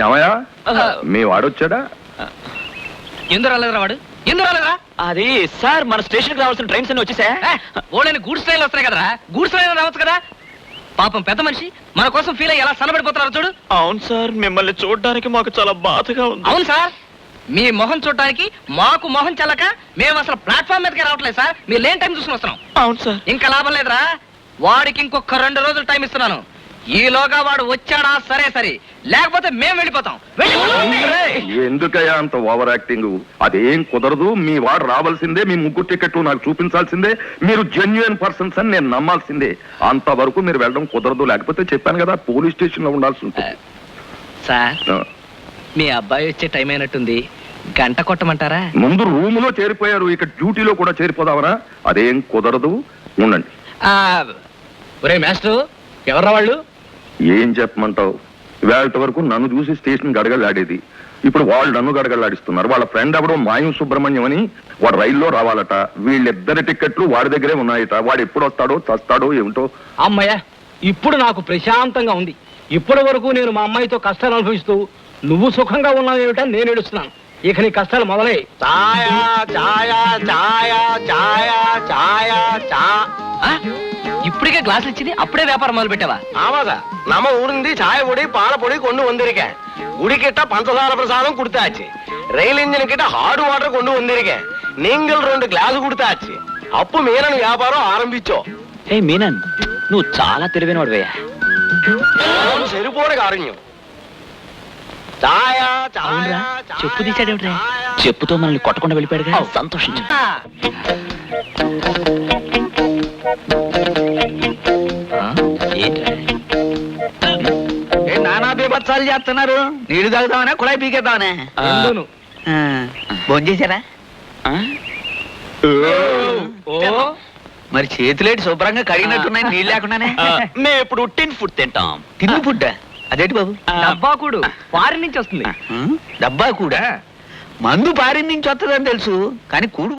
ఏమయ్యా మీ వాడొచ్చాడా? ఎందుకు రాలేదురా వాడు? ఎందుకు రాలేదురా? అది సార్ మన స్టేషన్ కి రావాల్సిన ట్రైన్స్ అన్ని వచ్చేసా. ఓళ్ళని గూడ్స్ ట్రైన్లు వస్తాయి కదరా, గూడ్స్ ట్రైన్ రావచ్చు కదా. పాపం పెద్ద మనిషి మన కోసం ఫీల్ అయ్యి ఎలా సన్నబడిపోతున్నారు చూడు. అవును సార్, మిమ్మల్ని చూడడానికి మాకు చాలా బాధగా ఉంది. అవును సార్, మీ మొహం చూడటానికి మాకు మొహం చల్లక మేము అసలు ప్లాట్ఫామ్ మీదకి రావట్లేదు సార్. మీరు లేని టైం చూసుకుని వస్తున్నాం. అవును సార్. ఇంకా లాభం లేదురా, వాడికి ఇంకొక 2 రోజులు టైం ఇస్తున్నాను. ఈలోగా వాడు వచ్చాడా సరే సరే, లేకపోతే మేము వెళ్ళిపోతాం. ఎందుకయ్యా అంత ఓవర్ యాక్టింగ్? అదేం కుదరదు. మీ వాడు రావాల్సిందే, మీ ముగ్గురు టికెట్లు నాకు చూపించాల్సిందే, మీరు జెన్యున్ పర్సన్స్ అని నేను నమ్మాల్సిందే. అంతవరకు మీరు వెళ్ళడం కుదరదు. లేకపోతే చెప్పాను కదా, పోలీస్ స్టేషన్ లో ఉండాల్సి ఉంటుంది. సార్, మీ అబ్బాయి వచ్చే టైం అయినట్టుంది, గంట కొట్టమంటారా? ముందు రూమ్ లో చేరిపోయారు, ఇక డ్యూటీలో కూడా చేరిపోదామరా? అదేం కుదరదు, ఉండండి. ఒరే మాస్టర్, ఎవర్రా వాళ్ళు? ఏం చెప్పమంటావు? వేళ వరకు నన్ను చూసి స్టేషన్ గడగలాడేది, ఇప్పుడు వాళ్ళు నన్ను గడగలాడిస్తున్నారు. వాళ్ళ ఫ్రెండ్ ఎవడో మాయం సుబ్రహ్మణ్యం అని, వాడు రైల్లో రావాలట. వీళ్ళిద్దరి టికెట్లు వాడి దగ్గరే ఉన్నాయట. వాడు ఎప్పుడు వస్తాడో చస్తాడో ఏమిటో. అమ్మయ్య, ఇప్పుడు నాకు ప్రశాంతంగా ఉంది. ఇప్పటి వరకు నేను మా అమ్మాయితో కష్టాలు అనుభవిస్తూ నువ్వు సుఖంగా ఉన్నావు ఏమిటని నేను ఏడుస్తున్నాను. ఇక నీ కష్టాలు మొదలై. ఇప్పటికే గ్లాసులు ఇచ్చింది, అప్పుడే వ్యాపారం మొదలు పెట్టావా? ஆமாதா, நம்ம ஊருந்து சாய பொடி பால பொடி கொண்டு வந்திருக்கேன். குடிக்கிட்ட பஞ்சசார பிரசாதம் கொடுத்தாச்சு. ரயில் இன்ஜின் கிட்ட ஹார்ட் வாட்டர் கொண்டு வந்திருக்கேன். நீங்கள் 2 గ్లాసు கொடுத்தாச்சு. అప్పు మీనన్ వ్యాపారం ఆరంభించో. ఏ మీనన్, నువ్వు చాలా తెలివైన వాడివయ్యా. సరిపోని కారణ్యం. చెప్పు తీసాడేమిట్రా? చెప్పుతో మనల్ని కొట్టకుండా వెళ్ళిపోయాడుగా, సంతోషించు. నానా బీభత్సాలు చేస్తున్నారు. నీళ్లు తాగుతామనే కుళాయి పీకేద్దామనే. భోంచేశారా? మరి చేతులేటి శుభ్రంగా కడిగినట్టున్నాయి నీళ్ళు లేకుండానే. మేము ఇప్పుడు టిన్ ఫుడ్ తింటాం. తిండి ఫుడ్ అదేంటి బాబు? డబ్బాకుడు ఫారిన్ నుంచి వస్తుంది. డబ్బా కూడా మందు పారిన్ నుంచి వస్తుందని తెలుసు, కానీ కూడు